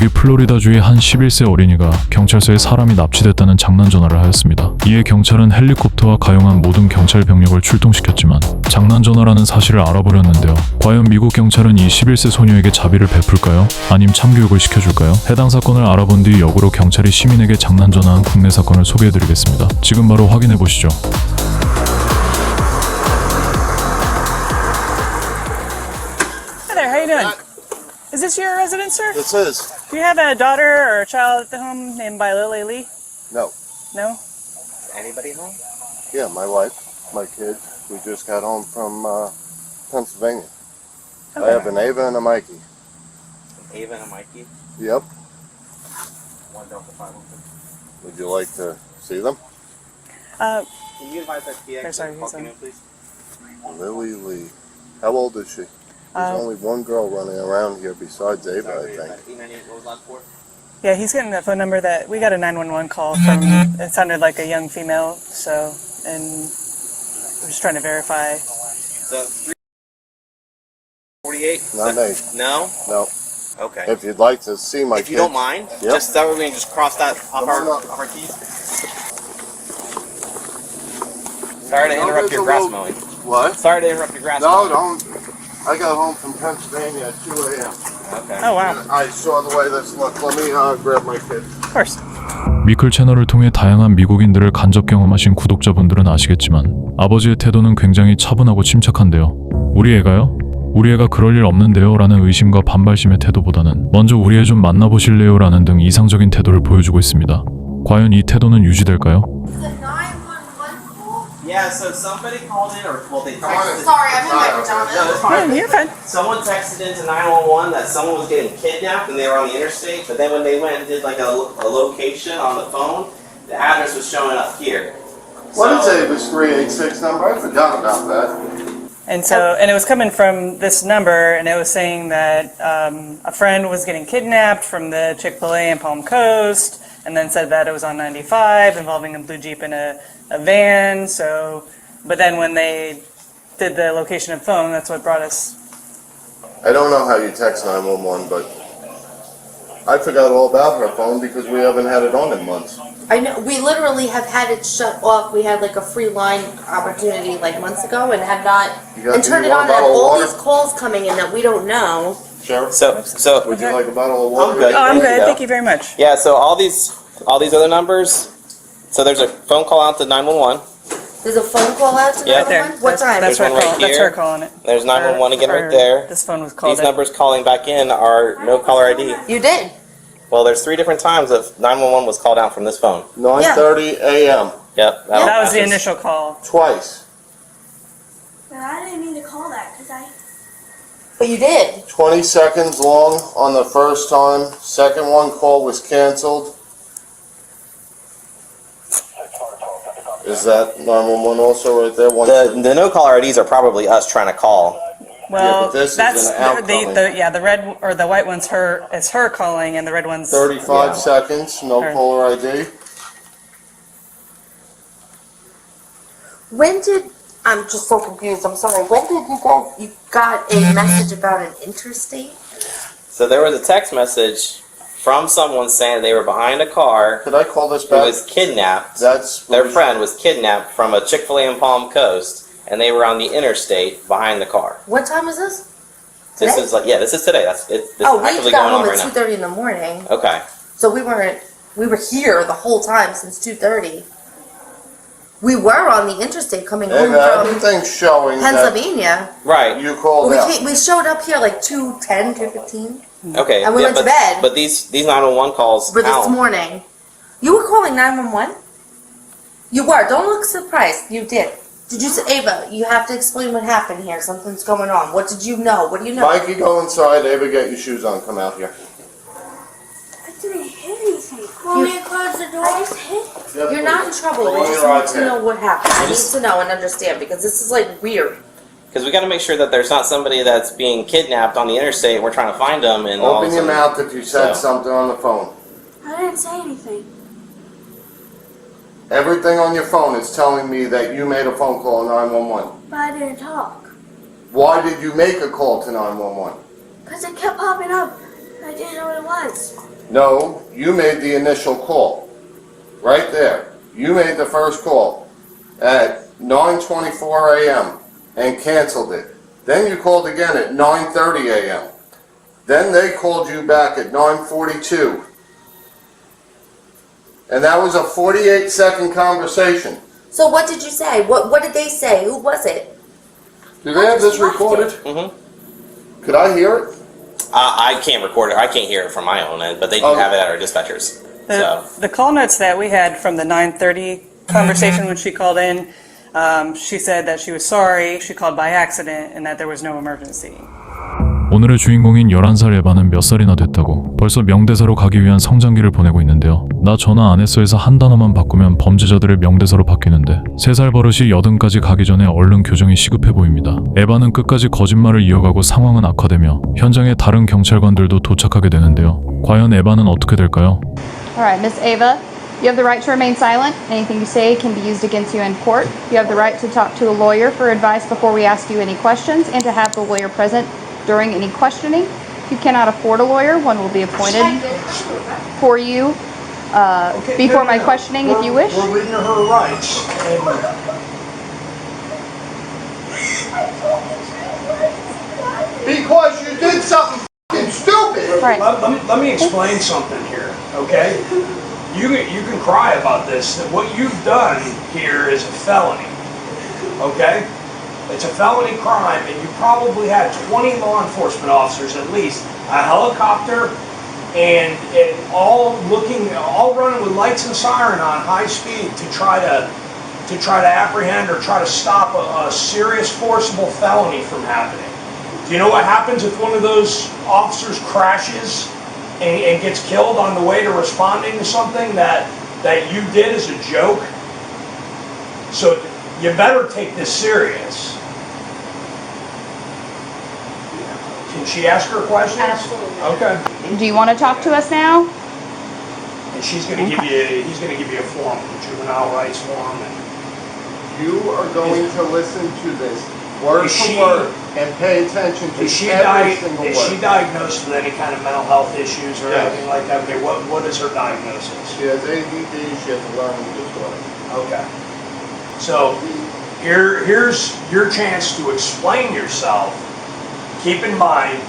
갑자기 플로리다주의 한 11세 어린이가 경찰서에 사람이 납치됐다는 장난 전화를 하였습니다. 이에 경찰은 헬리콥터와 가용한 모든 경찰 병력을 출동시켰지만 장난 전화라는 사실을 알아버렸는데요. 과연 미국 경찰은 이 11세 소녀에게 자비를 베풀까요? 아님 참교육을 시켜줄까요? 해당 사건을 알아본 뒤 역으로 경찰이 시민에게 장난 전화한 국내 사건을 소개해드리겠습니다. 지금 바로 확인해보시죠. Hi there, how you doing? Is this your residence, sir? This is. Do you have a daughter or a child at the home named by Lily Lee? No. No? Anybody home? Yeah, my wife, my kids. We just got home from Pennsylvania. I have an Ava and a Mikey. An Ava and a Mikey? Yep. One Delta 516. Would you like to see them? Uh, Can you invite that PX Sorry, to he's walk in, on. please? Lily Lee. How old is she? There's only one girl running around here besides Ava, I think. 898, what was last four? yeah, he's getting that phone number that we got a 911 call from. It sounded like a young female, so, and we're just trying to verify. So, 348? Not me. No? No. Okay. If you'd like to see my If you kids. don't mind, Yep. just that way we can just cross that off Come our, on up. off our keys. Sorry to interrupt your grass mowing. What? Sorry to interrupt your grass No, mowing. don't. I got home from Pennsylvania at 2 a.m. Okay. Oh, wow. I saw the way this looked. Let me grab my kids. Of course. 미클 채널을 통해 다양한 미국인들을 간접 경험하신 구독자분들은 아시겠지만 아버지의 태도는 굉장히 차분하고 침착한데요. 우리 애가요? 우리 애가 그럴 일 없는데요? 라는 의심과 반발심의 태도보다는 먼저 우리 애 좀 만나보실래요? 라는 등 이상적인 태도를 보여주고 있습니다. 과연 이 태도는 유지될까요? Yeah, so somebody called in, or well, they on texted. in. Sorry, I'm in my No, pajamas. it's Yeah, fine. you're fine. Someone texted into 911 that someone was getting kidnapped and they were on the interstate, but then when they went and did like a location on the phone, the address was showing up here. What is So- Ava's 386 number? I forgot about that. And so, and it was coming from this number, and it was saying that a friend was getting kidnapped from the Chick-fil-A in Palm Coast, and then said that it was on 95 involving a blue Jeep and a van. So, but then when they did the location of phone, that's what brought us. I don't know how you text 911, but I forgot all about her phone because we haven't had it on in months. I know, we literally have had it shut off. We had like a free line opportunity like months ago and have not, You got- and turned you it want on a and have bottle of all water? these calls coming in that we don't know. Sheriff, So would you like a bottle of water? I'm good. Oh, I'm Thank good. you. Thank you very much. yeah, so all these other numbers. So there's a phone call out to 911. There's a phone call out to Yeah. There. 911? What time? That's her There's one right call. That's here. her calling it. There's 911 again Or right there. This phone was called. These numbers calling back in are no caller ID. You did. Well, there's 3 different times of 911 was called out from this phone. 9:30 a.m. Yep. That was the matches. initial call. Twice. No, I didn't mean to call that because I. But you did. 20 seconds long on the first time. Second one call was canceled. Is that 911 also right there? One The no caller IDs are probably us trying to call. Well, but this is that's an outcoming. the red or the white one's her. It's her calling, and the red one's. 35 Yeah. seconds. No Sure. caller ID. When did, I'm just so confused, I'm sorry. When did you got a message about an interstate? So there was a text message from someone saying they were behind a car Could I call this who back? was kidnapped. That's Their friend was kidnapped from a Chick-fil-A in Palm Coast, and they were on the interstate behind the car. What time is this? This Today? is like, yeah, this is today. This Oh, is we actively got going on home right at now. 2:30 in the morning. Okay. So we were here the whole time since 2:30. We were on the interstate coming home Ava, from everything's showing that Pennsylvania. Right. you called We, out. we showed up here like 2:10, 2:15. Okay. And we went to but, bed. But these 911 calls For this out. morning. You were calling 911? You were. Don't look surprised. You did. Did you say, Ava, you have to explain what happened here. Something's going on. What did you know? What do you know? Mikey, go inside. Ava, get your shoes on. Come out here. I didn't hit anything. Want me to close the door? I just hit. You're not in trouble. We Roll just your need eyes to in. know what happened. I need to know and understand because this is like weird. Because we got to make sure that there's not somebody that's being kidnapped on the interstate. We're trying to find them, and all of Open a your sudden- mouth if you said So- something on the phone. I didn't say anything. Everything on your phone is telling me that you made a phone call to 911. But I didn't talk. Why did you make a call to 911? Because it kept popping up. I didn't know what it was. No, you made the initial call. Right there. You made the first call at 9:24 a.m. and canceled it. Then you called again at 9:30 a.m. Then they called you back at 9:42. And that was a 48-second conversation. So what did you say? What did they say? Who was it? Do they have this recorded? Mm-hmm. Could I hear it? I can't record it. I can't hear it from my own end, but they do Okay. have it at our dispatchers. So. The call notes that we had from the 9:30 conversation when she called in, she said that she was sorry, she called by accident, and that there was no emergency. 오늘의 주인공인 11살 에바는 몇 살이나 됐다고 벌써 명대사로 가기 위한 성장기를 보내고 있는데요. 나 전화 안 했어에서 한 단어만 바꾸면 범죄자들의 명대사로 바뀌는데 3살 버릇이 80까지 가기 전에 얼른 교정이 시급해 보입니다. 에바는 끝까지 거짓말을 이어가고 상황은 악화되며 현장에 다른 경찰관들도 도착하게 되는데요. 과연 에바는 어떻게 될까요? All right, Miss Ava, you have the right to remain silent. Anything you say can be used against you in court. You have the right to talk to a lawyer for advice before we ask you any questions and to have the lawyer present during any questioning. If you cannot afford a lawyer, one will be appointed for you before my questioning if you wish. We're reading her rights. Because you did something f***ing stupid! Right. Let me explain something here, okay? You can cry about this. That what you've done here is a felony, okay? It's a felony crime, and you probably had 20 law enforcement officers at least, a helicopter, and all running with lights and siren on high speed to try to apprehend or try to stop a serious forcible felony from happening. Do you know what happens if one of those officers crashes and gets killed on the way to responding to something that you did as a joke? So you better take this serious. Can she ask her questions? Absolutely. Okay. Do you want to talk to us now? And he's gonna give you a form, a juvenile rights form. And You are going to listen to this word Is for she- word and pay attention to is she every single is she word. diagnosed with any kind of mental health issues or Yes. anything like that? Okay, what is her diagnosis? She has ADD, she has a learning disorder. Okay. So here's your chance to explain yourself. Keep in mind,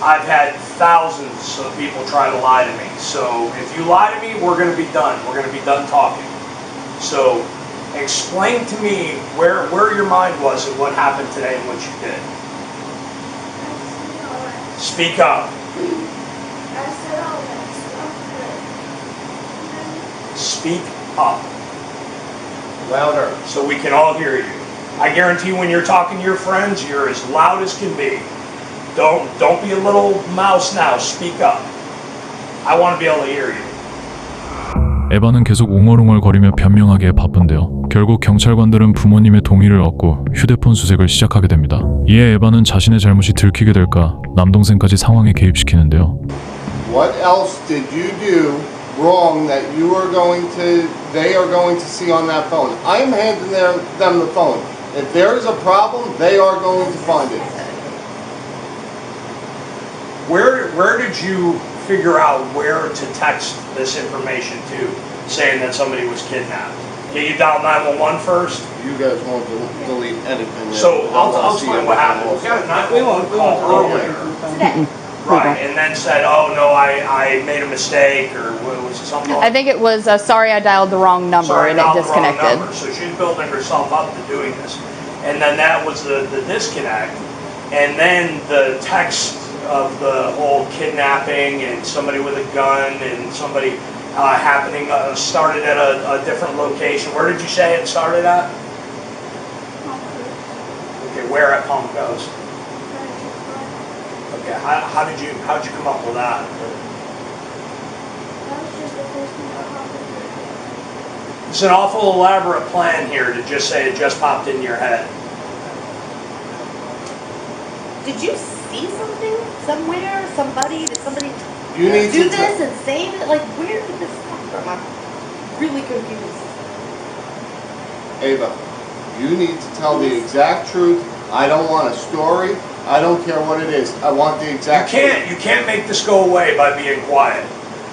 I've had thousands of people try to lie to me. So if you lie to me, we're going to be done. We're going to be done talking. So explain to me where your mind was and what happened today and what you did. Speak up. Speak up. Louder. So we can all hear you. I guarantee when you're talking to your friends, you're as loud as can be. Don't be a little mouse now. Speak up. I want to be able to hear you. 에바는 계속 웅얼웅얼거리며 변명하기에 바쁜데요. 결국 경찰관들은 부모님의 동의를 얻고 휴대폰 수색을 시작하게 됩니다. 이에 에바는 자신의 잘못이 들키게 될까 남동생까지 상황에 개입시키는데요. What else did you do wrong that they are going to see on that phone? I'm handing them the phone. If there is a problem, they are going to find it. Where did you figure out where to text this information to, saying that somebody was kidnapped? Can you dial 911 first? You guys won't delete anything. So I'll explain what happened. We got a 911 call earlier. Right, and then said, oh no, I made a mistake, or what was it, something I think it was sorry I dialed the wrong number Sorry, and it dialed the wrong disconnected. number. So she's building herself up to doing this. And then that was the disconnect. And then the text of the whole kidnapping and somebody with a gun and somebody started at a different location. Where did you say it started at? Okay, where at Palm Coast? Okay, how'd you come up with that? It's an awful elaborate plan here to just say it just popped into your head. Did you see something somewhere? Did somebody You need do to this and save it? Like, where did this come from? I'm really confused. Ava, you need to tell the exact truth. I don't want a story. I don't care what it is. I want the exact truth. You can't make this go away by being quiet.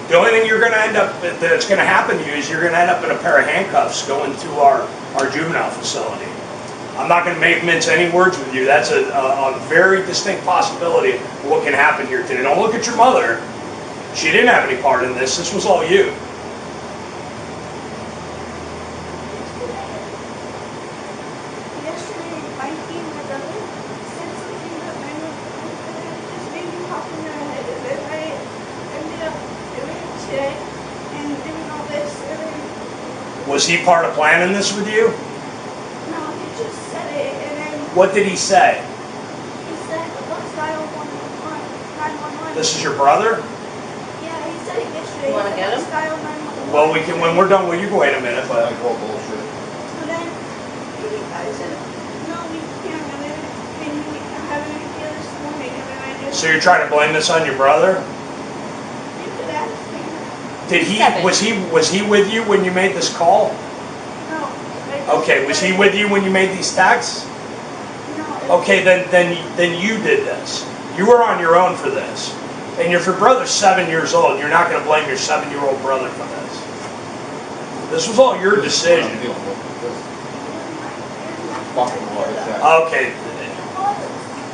The only thing you're gonna end up, that's gonna happen to you is you're gonna end up in a pair of handcuffs going to our juvenile facility. I'm not gonna mince any words with you. That's a very distinct possibility of what can happen here today. Don't look at your mother. She didn't have any part in this. This was all you. Yesterday, my team was up and said something that I just made me pop in their head. And then I ended up doing it today and doing all this. And then, Was he part of planning this with you? no, he just said it. And then What did he say? he said, let's dial 911. This is your brother? Yeah, he said it yesterday. You wanna He said, get him? let's dial 911. Well, we can, when we're done, well, you can wait a minute, but. I call bullshit. And then I said, no, we can't. And then I had an idea this morning. And then I just. So you're trying to blame this on your brother? You could ask him. Did he, Seven. was he with you when you made this call? No. I just Okay, was he said- with you when you made these texts? No. Okay, then you did this. You were on your own for this. And if your brother's 7 years old, you're not gonna blame your 7-year-old brother for this. This was all your decision. Fucking hard attack. Okay,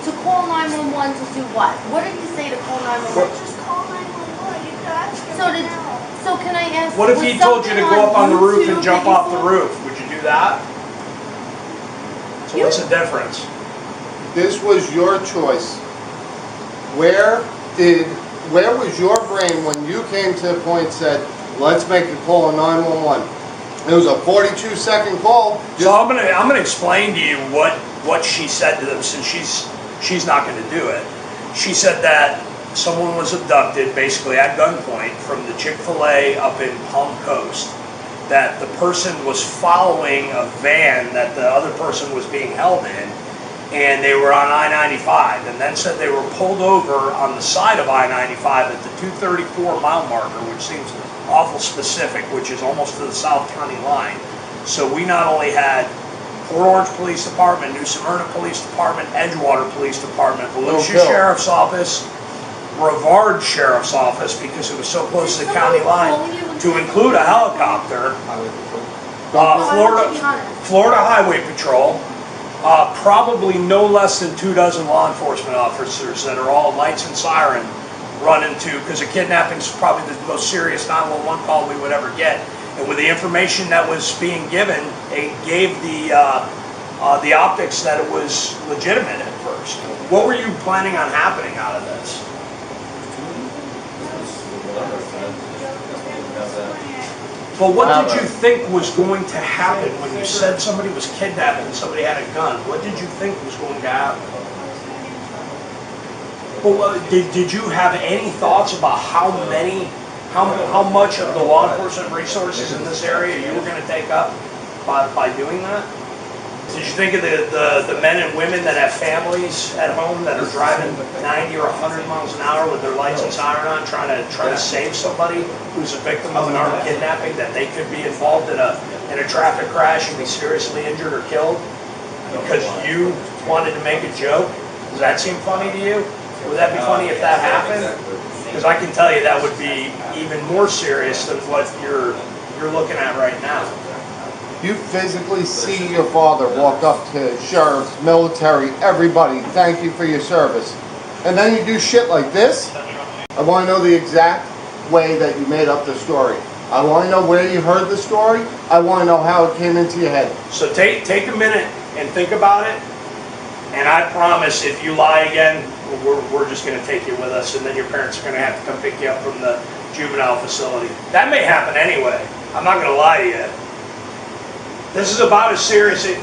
To call 911 to do what? What did he say to call 911? Just call 911. You could ask him So did, now. so can I ask? what if was he told you to something go up on the roof and YouTube jump that you off the saw? roof? Would you do that? So what's the difference? This was your choice. Where was your brain when you came to the point and said, let's make a call on 911? It was a 42-second call. So I'm gonna explain to you what she said to them, since she's not gonna do it. She said that someone was abducted, basically at gunpoint, from the Chick-fil-A up in Palm Coast. That the person was following a van that the other person was being held in, and they were on I-95, and then said they were pulled over on the side of I-95 at the 234 mile marker, which seems awful specific, which is almost to the South County line. So we not only had Port Orange Police Department, New Smyrna Police Department, Edgewater Police Department, Volusia Bill. Sheriff's Office, Brevard Sheriff's Office, because it was so close to the county line, to include a helicopter, Florida Highway Patrol, probably no less than 24 law enforcement officers that are all lights and siren run into, because a kidnapping is probably the most serious 911 call we would ever get. And with the information that was being given, it gave the optics that it was legitimate at first. What were you planning on happening out of this? But what did you think was going to happen when you said somebody was kidnapped and somebody had a gun? What did you think was going to happen? Well, did you have any thoughts about how much of the law enforcement resources in this area you were going to take up by doing that? Did you think of the men and women that have families at home that are driving 90 or 100 miles an hour with their lights and siren on, trying to save somebody who's a victim of an armed kidnapping, that they could be involved in a traffic crash and be seriously injured or killed because you wanted to make a joke? Does that seem funny to you? Would that be funny if that happened? Because I can tell you that would be even more serious than what you're looking at right now. You physically see your father walk up to sheriffs, military, everybody, thank you for your service. And then you do shit like this? I want to know the exact way that you made up the story. I want to know where you heard the story. I want to know how it came into your head. So take a minute and think about it. And I promise if you lie again, we're just going to take you with us, and then your parents are going to have to come pick you up from the juvenile facility. That may happen anyway. I'm not going to lie to you. This is about as serious as...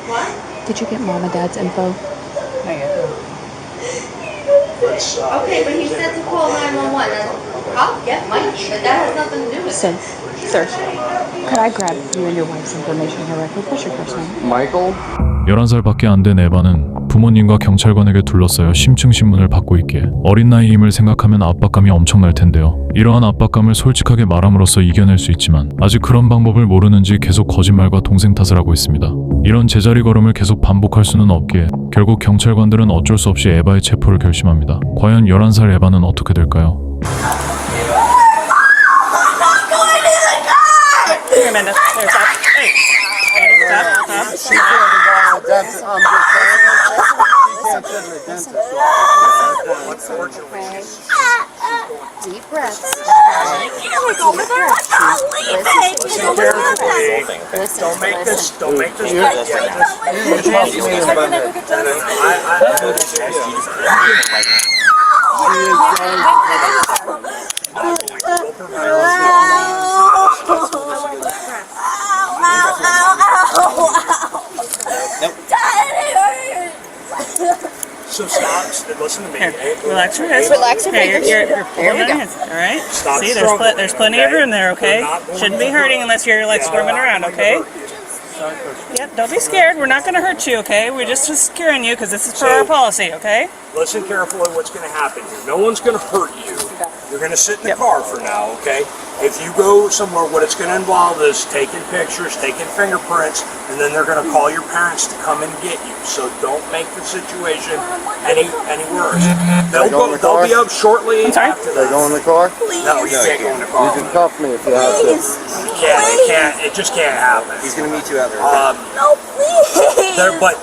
What? Did you get mom and dad's info? Let's, Okay, but he said to call 911. I'll get Mikey, but that has nothing to do with it. Sir, could I grab you and your wife's information here real quick? What's your first name? Michael? 11살밖에 안 된 에바는 부모님과 경찰관에게 둘러싸여 심층 신문을 받고 있기에 어린 나이임을 생각하면 압박감이 엄청날 텐데요. 이러한 압박감을 솔직하게 말함으로써 이겨낼 수 있지만 아직 그런 방법을 모르는지 계속 거짓말과 동생 탓을 하고 있습니다. 이런 제자리 걸음을 계속 반복할 수는 없기에 결국 경찰관들은 어쩔 수 없이 에바의 체포를 결심합니다. 과연 11살 에바는 어떻게 될까요? Here, Amanda. Here, stop. Hey. Amanda, stop. I'm just saying, she can't sit in a dentist's office. Deep breaths. Don't make this. So stop. Listen to me. Here, relax your head. Relax your Here, fingers. you're There pulling we on go. hands. All right. Stop See, struggling, there's plenty of okay? room there. Okay. We're not going Shouldn't to be hurt hurting unless you're like squirming around. Okay. Yep. Don't be scared. We're not going to hurt you. Okay. We're just securing you because this is for our policy. Okay. Listen carefully what's going to happen here. No one's going to hurt you. You're going to sit in the car for now, okay? If you go somewhere, what it's going to involve is taking pictures, taking fingerprints, and then they're going to call your parents to come and get you. So don't make the situation any worse. They'll be up shortly after They that. go in the car? No, you can't go in the You car. can cuff me if you have to. You can't. It can't. It just can't happen. He's gonna meet you out there. No, please. But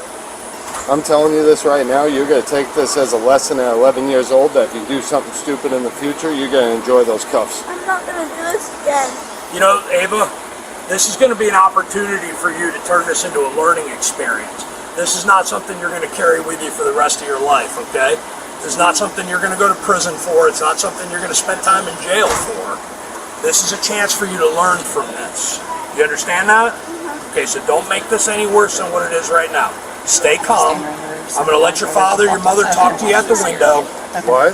I'm telling you this right now, you're going to take this as a lesson at 11 years old that if you do something stupid in the future, you're going to enjoy those cuffs. I'm not gonna do this again. you know, Ava, this is going to be an opportunity for you to turn this into a learning experience. This is not something you're going to carry with you for the rest of your life, okay? This is not something you're going to go to prison for. It's not something you're going to spend time in jail for. This is a chance for you to learn from this. You understand that? Okay, so don't make this any worse than what it is right now. Stay calm. I'm going to let your father, your mother talk to you at the window. What?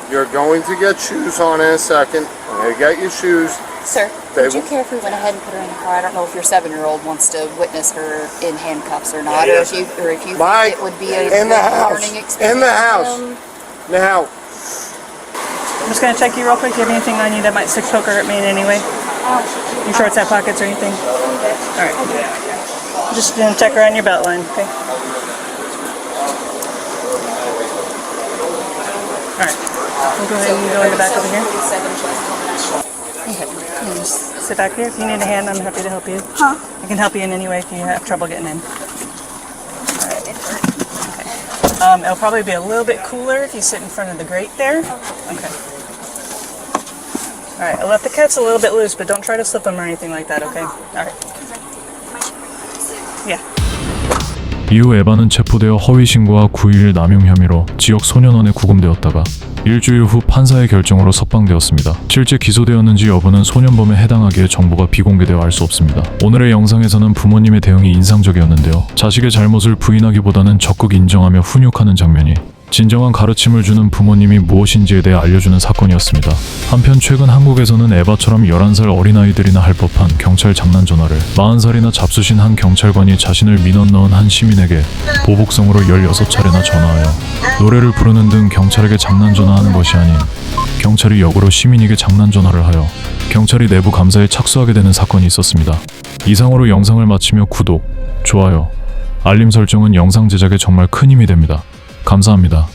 You're going to get shoes on in a second. I'm going to get your shoes. Sir, They would you will- care if we went ahead and put her in the car? I don't know if your 7-year-old wants to witness her in handcuffs or not, Yeah, or if you Mike, think it would be a in the good house. learning experience. In the house. Now, I'm just gonna check you real quick. Do you have anything on you that might stick, poke, or hurt me in any way? Your shorts have pockets or anything? All right. Just gonna check around your belt line, okay? All right. We'll go ahead and go in the back over here. Just sit back here. If you need a hand, I'm happy to help you. Huh? I can help you in any way if you have trouble getting in. All right. Okay. It'll probably be a little bit cooler if you sit in front of the grate there. Okay. All right. I'll let the cats a little bit loose, but don't try to slip them or anything like that. Okay. All right. Yeah. 이후 에바는 체포되어 허위 신고와 9일 남용 혐의로 지역 소년원에 구금되었다가 일주일 후 판사의 결정으로 석방되었습니다. 실제 기소되었는지 여부는 소년범에 해당하기에 정보가 비공개되어 알 수 없습니다. 오늘의 영상에서는 부모님의 대응이 인상적이었는데요. 자식의 잘못을 부인하기보다는 적극 인정하며 훈육하는 장면이 진정한 가르침을 주는 부모님이 무엇인지에 대해 알려주는 사건이었습니다. 한편 최근 한국에서는 에바처럼 11살 어린아이들이나 할 법한 경찰 장난 전화를 40살이나 잡수신 한 경찰관이 자신을 민원 넣은 한 시민에게 보복성으로 16차례나 전화하여 노래를 부르는 등 경찰에게 장난 전화하는 것이 아닌 경찰이 역으로 시민에게 장난 전화를 하여 경찰이 내부 감사에 착수하게 되는 사건이 있었습니다. 이상으로 영상을 마치며 구독, 좋아요, 알림 설정은 영상 제작에 정말 큰 힘이 됩니다. 감사합니다.